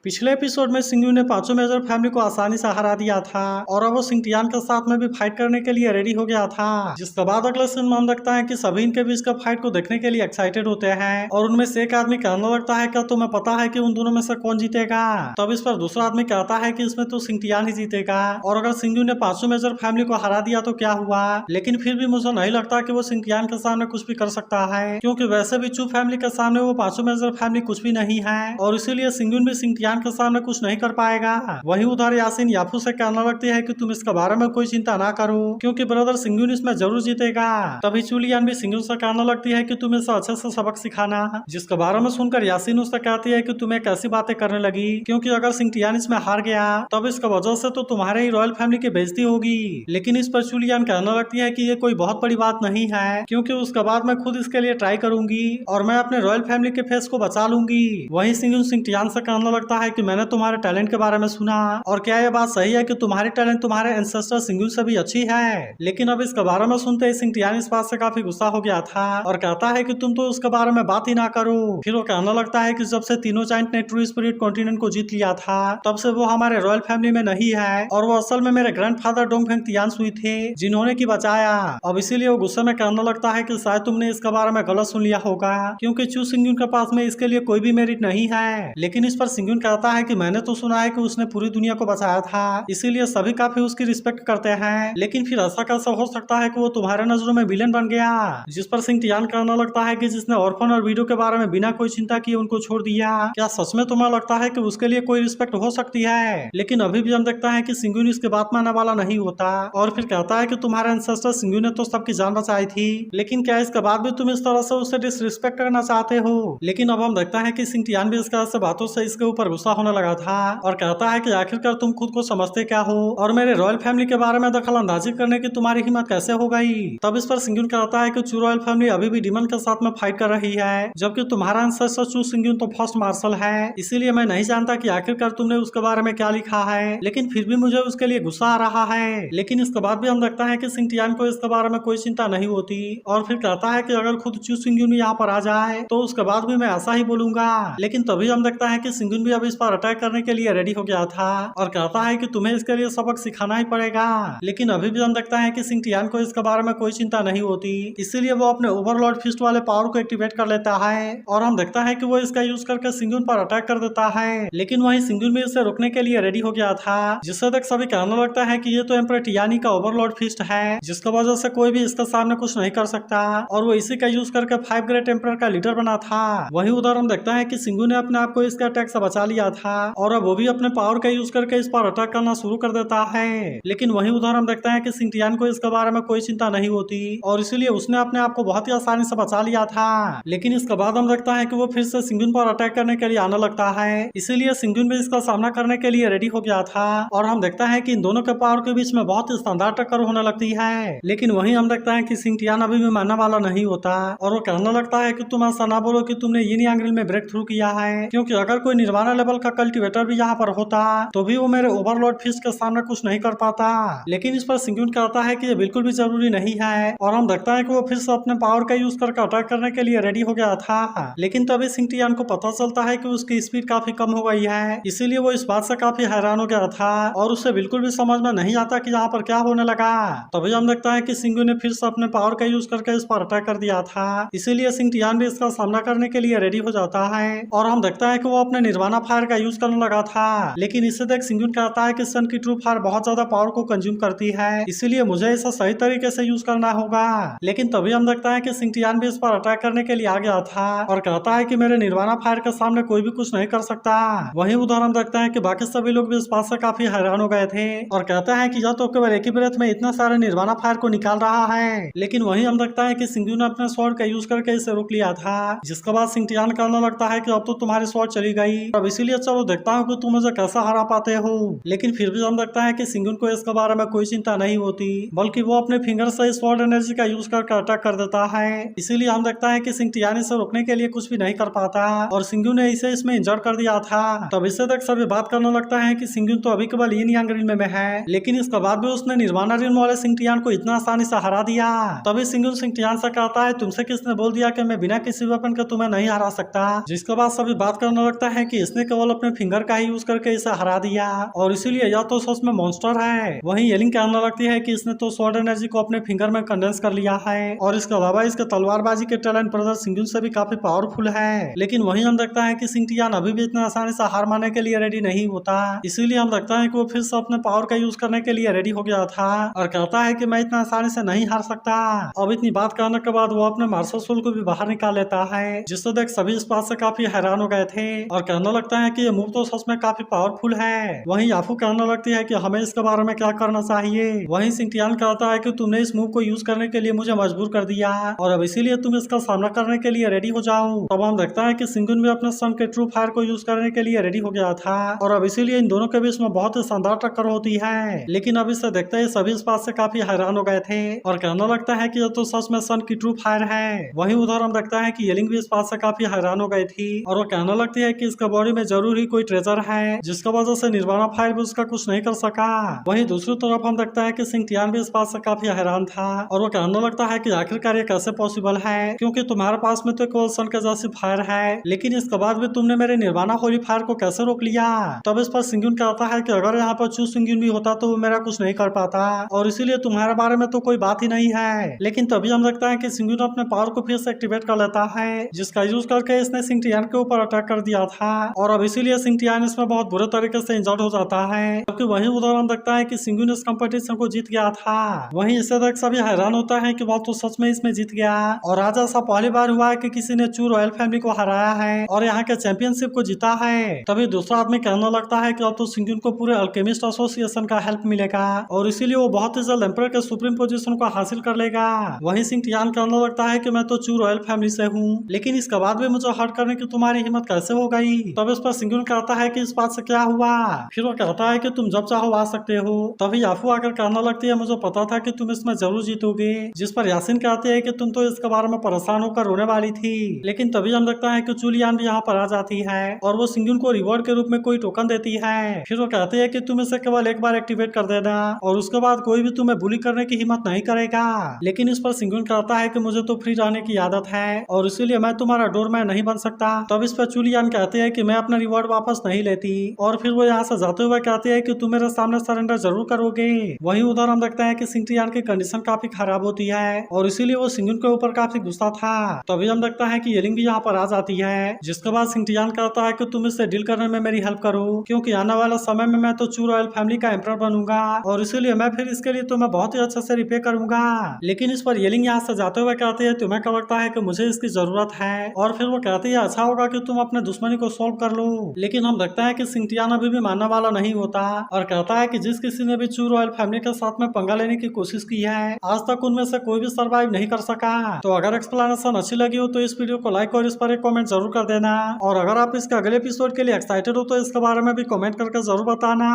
पिछले एपिसोड में सिंगयू ने पांचों मेजर फैमिली को आसानी से हरा दिया था और अब वो सिंटियान के साथ में भी फाइट करने के लिए रेडी हो गया था। जिसके बाद अगले सीन में हम देखता है कि सभी इनके बीच का फाइट को देखने के लिए एक्साइटेड होते हैं और उनमें से एक आदमी कहने लगता है क्या तुम्हें पता है कि उन दोनों में से कौन जीतेगा। तब इस पर दूसरा आदमी कहता है कि इसमें तो सिंटियान ही जीतेगा और अगर सिंगयू ने पांचों मेजर फैमिली को हरा दिया तो क्या हुआ। लेकिन फिर भी मुझे नहीं लगता कि वो सिंटियान के सामने कुछ भी कर सकता है, क्योंकि वैसे भी चू फैमिली के सामने वो पांचों मेजर फैमिली कुछ भी नहीं है और इसीलिए सिंगयू भी सिंटियान के सामने कुछ नहीं कर पाएगा। वहीं उधर यासीन याफू से कहने लगती है कि तुम इसके बारे में कोई चिंता ना करो, क्योंकि ब्रदर सिंगयू इसमें जरूर जीतेगा। तभी चुलियान भी सिंगयू से कहने लगती है कि तुम इसे अच्छे से सबक सिखाना। जिसके बारे में सुनकर यासीन उससे कहती है कि तुम्हें कैसी बातें करने लगी, क्योंकि अगर सिंटियान इसमें हार गया तब इसका वजह से तो तुम्हारे ही रॉयल फैमिली की बेइज्जती होगी। लेकिन इस पर चुलियान कहने लगती है कि ये कोई बहुत बड़ी बात नहीं है, क्योंकि उसके बाद मैं खुद इसके लिए ट्राई करूंगी और मैं अपने रॉयल फैमिली के फेस को बचा लूंगी। वहीं सिंगयू सिंटियान से कहने लगता है कि मैंने तुम्हारे टैलेंट के बारे में सुना और क्या यह बात सही है कि तुम्हारी टैलेंट तुम्हारे एंसेस्टर सिंगयू से भी अच्छी है। लेकिन अब इसके बारे में सुनते ही सिंटियान इस बात से काफी गुस्सा हो गया था और कहता है कि तुम तो उसके बारे में बात ही ना करो। फिर वो कहने लगता है कि जब से तीनों जाइंट ने ट्रू स्पिरिट कॉन्टिनेंट को जीत लिया था तब से वो हमारे रॉयल फैमिली में नहीं है और वो असल में मेरे ग्रैंडफादर डोंगफेंग तियानसुई थे जिन्होंने की बचाया। अब इसीलिए वो गुस्से में कहने लगता है कि शायद तुमने इसके बारे में गलत सुन लिया होगा, क्योंकि चू सिंगयू के पास में इसके लिए कोई भी मेरिट नहीं है। लेकिन इस पर सिंगयू कहता है कि मैंने तो सुना है कि उसने पूरी दुनिया को बचाया था, इसीलिए सभी काफी उसकी रिस्पेक्ट करते हैं। लेकिन फिर ऐसा कैसे हो सकता है कि वो तुम्हारे नजरों में विलेन बन गया। जिस पर सिंटियान कहने लगता है कि जिसने ऑर्फन और वीडो के बारे में बिना कोई चिंता किए उनको छोड़ दिया, क्या सच में तुम्हें लगता है कि उसके लिए कोई रिस्पेक्ट हो सकती है। लेकिन अभी भी हम देखता है कि सिंगयू इसके बात मानने वाला नहीं होता और फिर कहता है कि तुम्हारे एंसेस्टर सिंगयू ने तो सबकी जान बचाई थी, लेकिन क्या इसके बाद भी तुम इस तरह से उसे डिसरिस्पेक्ट करना चाहते हो। लेकिन अब हम देखता है कि सिंटियान भी इसका ऐसे बातों से इसके ऊपर गुस्सा होने लगा था और कहता है कि आखिरकार तुम खुद को समझते क्या हो और मेरे रॉयल फैमिली के बारे में दखल अंदाजी करने की तुम्हारी हिम्मत कैसे हो गई। तब इस पर सिंगयू कहता है कि चू रॉयल फैमिली अभी भी डिमन के साथ में फाइट कर रही है, जबकि तुम्हारा एंसेस्टर चू सिंगयू तो फर्स्ट मार्शल है। इसीलिए मैं नहीं जानता कि आखिरकार तुमने उसके बारे में क्या लिखा है, लेकिन फिर भी मुझे उसके लिए गुस्सा आ रहा है। लेकिन इसके बाद भी हम देखता है कि सिंटियान को इसके बारे में कोई चिंता नहीं होती और फिर कहता है कि अगर खुद चू सिंगयू यहाँ पर आ जाए तो उसके बाद भी मैं ऐसा ही बोलूंगा। लेकिन तभी हम देखता है कि सिंगयू भी अब इस पर अटैक करने के लिए रेडी हो गया था और कहता है कि तुम्हें इसके लिए सबक सिखाना ही पड़ेगा। लेकिन अभी भी हम देखता है कि सिंटियान को इसके बारे में कोई चिंता नहीं होती, इसीलिए वो अपने ओवरलॉर्ड फिस्ट वाले पावर को एक्टिवेट कर लेता है और हम देखता है कि वो इसका यूज करके सिंगयू पर अटैक कर देता है। लेकिन वहीं सिंगयू भी इसे रोकने के लिए रेडी हो गया था, जिससे देख सभी कहने लगता है कि ये तो एम्परर टियानी का ओवरलॉर्ड फिस्ट है, जिसकी वजह से कोई भी इसके सामने कुछ नहीं कर सकता और वो इसी का यूज करके 5 ग्रेट एम्परर का लीडर बना था। वहीं उधर हम देखता है कि सिंगयू ने अपने आप को इसके अटैक से बचा लिया था और अब वो भी अपने पावर का यूज करके इस पर अटैक करना शुरू कर देता है। लेकिन वहीं उधर हम देखते हैं कि सिंटियान को इसके बारे में कोई चिंता नहीं होती और इसीलिए उसने अपने आप को बहुत ही आसानी से बचा लिया था। लेकिन इसके बाद हम देखता है कि वो फिर से सिंगयू पर अटैक करने के लिए आने लगता है, इसीलिए सिंगयू भी इसका सामना करने के लिए रेडी हो गया था और हम देखता है कि इन दोनों के पावर के बीच में बहुत ही शानदार टक्कर होने लगती है। लेकिन वहीं हम देखता है कि सिंटियान अभी भी मानने वाला नहीं होता और वो कहने लगता है कि तुम ऐसा ना बोलो कि तुमने यिन यांग रिल में ब्रेक थ्रू किया है, क्योंकि अगर कोई निर्वाणा लेवल का कल्टिवेटर भी यहाँ पर होता तो भी वो मेरे ओवरलॉर्ड फिस्ट के सामने कुछ नहीं कर पाता। लेकिन इस पर सिंगयू कहता है कि ये बिल्कुल भी जरूरी नहीं है और हम देखता है कि वो फिर से अपने पावर का यूज करके अटैक करने के लिए रेडी हो गया था। लेकिन तभी सिंटियान को पता चलता है कि उसकी स्पीड काफी कम हो गई है, इसीलिए वो इस बात से काफी हैरान हो गया था और उसे बिल्कुल भी समझ में नहीं आता कि यहाँ पर क्या होने लगा। तभी हम देखता है कि सिंगयू ने फिर से अपने पावर का यूज करके इस पर अटैक कर दिया था, इसीलिए सिंटियान भी इसका सामना करने के लिए रेडी हो जाता है और हम देखता है कि वो अपने निर्वाणा फायर का यूज करने लगा था। लेकिन इससे देख सिंगयू कहता है कि सन की ट्रू फायर बहुत ज्यादा पावर को कंज्यूम करती है, इसीलिए मुझे इसे सही तरीके से यूज करना होगा। लेकिन तभी हम देखता है कि सिंटियान भी इस पर अटैक करने के लिए आ गया था और कहता है कि मेरे निर्वाणा फायर के सामने कोई भी कुछ नहीं कर सकता। वहीं उधर हम देखते हैं कि बाकी सभी लोग भी इस बात से काफी हैरान हो गए थे और कहते हैं कि यह तो केवल एक ही ब्रेथ में इतना सारे निर्वाणा फायर को निकाल रहा है। लेकिन वहीं हम देखता है कि सिंगयू ने अपने स्वॉर्ड का यूज करके इसे रोक लिया था, जिसके बाद सिंटियान कहने लगता है कि अब तो तुम्हारी स्वॉर्ड चली गई, अब इसीलिए चलो देखता हूँ कि तुम मुझे कैसा हरा पाते हो। लेकिन फिर भी हम देखता है कि सिंगयू को इसके बारे में कोई चिंता नहीं होती, बल्कि वो अपने फिंगर से स्वॉर्ड एनर्जी का यूज करके अटैक कर देता है। इसीलिए हम देखता है कि सिंटियान इसे रोकने के लिए कुछ भी नहीं कर पाता और सिंगयू ने इसे इसमें इंजर कर दिया था। तब इससे तक सभी बात करने लगता है कि सिंगयू तो अभी केवल यिन यांग रिल में है, लेकिन इसके बाद भी उसने निर्वाणा रिल वाले सिंटियान को इतना आसानी से हरा दिया। तभी सिंगयू सिंटियान से कहता है तुमसे किसने बोल दिया कि मैं बिना किसी वेपन के तुम्हें नहीं हरा सकता। जिसके बाद सभी बात करने लगता है कि इसने केवल अपने फिंगर का ही यूज करके इसे हरा दिया और इसीलिए यह तो सच में मॉन्स्टर है। वहीं येलिंग कहने लगती है कि इसने तो स्वॉर्ड एनर्जी को अपने फिंगर में कंडेंस कर लिया है और इसके अलावा इसके तलवारबाजी के टैलेंट ब्रदर सिंगुन से भी काफी पावरफुल है। लेकिन वहीं हम देखता है कि सिंटियान अभी भी इतना आसानी से हार मानने के लिए रेडी नहीं होता, इसीलिए हम देखता है कि वो फिर से अपने पावर का यूज करने के लिए रेडी हो गया था और कहता है कि मैं इतना आसानी से नहीं हार सकता। अब इतनी बात करने के बाद वो अपने मार्शल सोल को भी बाहर निकाल लेता है, जिससे देख सभी इस बात से काफी हैरान हो गए थे और कहने लगता है कि ये मूव तो सच में काफी पावरफुल है। वहीं याफू कहने लगती है कि हमें इसके बारे में क्या करना चाहिए। वहीं सिंटियान कहता है कि तुमने इस मूव को यूज करने के लिए मुझे मजबूर कर दिया और अब इसीलिए तुम इसका सामना करने के लिए रेडी हो जाओ। तब हम देखता है कि सिंगुन भी अपने सन के ट्रू फायर को यूज करने के लिए रेडी हो गया था और अब इसीलिए इन दोनों के बीच में बहुत ही शानदार टक्कर होती है। लेकिन अब इसे देखते ही सभी इस बात से काफी हैरान हो गए थे और कहने लगता है कि यह तो सच में सन की ट्रू फायर है। वहीं उधर हम देखता है कि येलिंग भी इस बात से काफी हैरान हो गई थी और वो कहने लगती है कि इसका बॉडी में जरूर ही कोई ट्रेजर है जिसका वजह से निर्वाणा फायर भी उसका कुछ नहीं कर सका। वहीं दूसरी तरफ हम देखता है कि सिंटियान भी इस बात से काफी हैरान था और वो कहने लगता है कि आखिरकार ये कैसे पॉसिबल है, क्योंकि तुम्हारे पास में तो केवल सन के जैसी फायर है, लेकिन इसके बाद भी तुमने मेरे निर्वाणा होली फायर को कैसे रोक लिया। तब इस पर सिंगुन कहता है कि अगर यहाँ पर चू सिंगुन भी होता तो वो मेरा कुछ नहीं कर पाता और इसीलिए तुम्हारे बारे में तो कोई बात ही नहीं है। लेकिन तभी हम देखता है कि सिंगुन अपने पावर को फिर से एक्टिवेट कर लेता है, जिसका यूज करके इसने सिंटियान के ऊपर अटैक कर दिया था और अब इसीलिए सिंटियान इसमें बहुत बुरे तरीके से इंजर्ड हो जाता है। जबकि वहीं उधर हम देखता है कि सिंगुन इस कंपटीशन को जीत गया था। वहीं इसे देख सभी हैरान होता है कि वह तो सच में इसमें जीत गया और आज ऐसा पहली बार हुआ है कि किसी ने चू रॉयल फैमिली को हराया है और यहाँ के चैंपियनशिप को जीता है। तभी दूसरा आदमी कहने लगता है कि अब तो सिंगुन को पूरे अल्केमिस्ट एसोसिएशन का हेल्प मिलेगा और इसीलिए वो बहुत ही जल्द एम्परर के सुप्रीम पोजीशन को हासिल कर लेगा। वहीं सिंटियान कहने लगता है कि मैं तो चू रॉयल फैमिली से हूँ, लेकिन इसके बाद भी मुझे हर्ट करने की तुम्हारी हिम्मत कैसे हो गई। तब इस पर सिंगुन कहता है कि इस बात से क्या हुआ। फिर वो कहता है कि तुम जब चाहो आ सकते हो। तभी याफू आकर कहने लगती है मुझे पता था कि तुम इसमें जरूर जीतोगे, जिस पर यासिन कहते हैं कि तुम तो इसके बारे में परेशान होकर रोने वाली थी। लेकिन तभी हम देखता है कि चुलियान भी यहाँ पर आ जाती है और वो सिंगुन को रिवॉर्ड के रूप में कोई टोकन देती है। फिर वो कहते हैं कि तुम इसे केवल एक बार एक्टिवेट कर देना और उसके बाद कोई भी तुम्हें बुली करने की हिम्मत नहीं करेगा। लेकिन इस पर सिंगुन कहता है कि मुझे तो फ्री रहने की आदत है और इसीलिए मैं तुम्हारा डोरमैन नहीं बन सकता। तब इस पर चुलियान कहते हैं कि मैं अपना रिवॉर्ड वापस नहीं लेती और फिर वो यहाँ से जाते हुए कहते हैं कि तुम मेरे सामने सरेंडर जरूर करोगे। वहीं उधर हम देखते हैं कि सिंटियान की कंडीशन काफी खराब होती है और इसीलिए वो सिंगुन के ऊपर काफी गुस्सा था। तभी हम देखता है कि येलिंग भी यहाँ पर आ जाती है, जिसके बाद सिंटियान कहता है कि तुम इससे डील करने में मेरी हेल्प करो, क्योंकि आने वाले समय में मैं तो चू रॉयल फैमिली का एम्परर बनूंगा और इसीलिए मैं फिर इसके लिए तुम्हें बहुत ही अच्छे से रिपे करूंगा। लेकिन इस पर येलिंग यहाँ से जाते हुए कहती है तुम्हें क्या लगता है कि मुझे इसकी जरूरत है और फिर वो कहती है अच्छा होगा कि तुम अपने दुश्मनी को सॉल्व कर लो। लेकिन हम देखते हैं कि सिंटियान अभी भी मानने वाला नहीं होता और कहता है कि जिस किसी ने भी चू रॉयल फैमिली के साथ में पंगा लेने की कोशिश की है आज तक उनमें से कोई भी सर्वाइव नहीं कर सका। तो अगर एक्सप्लेनेशन अच्छी लगी हो तो इस वीडियो को लाइक और इस पर एक कमेंट जरूर कर देना और अगर आप इसके अगले एपिसोड के लिए एक्साइटेड हो तो इसके बारे में भी कमेंट करके जरूर बताना।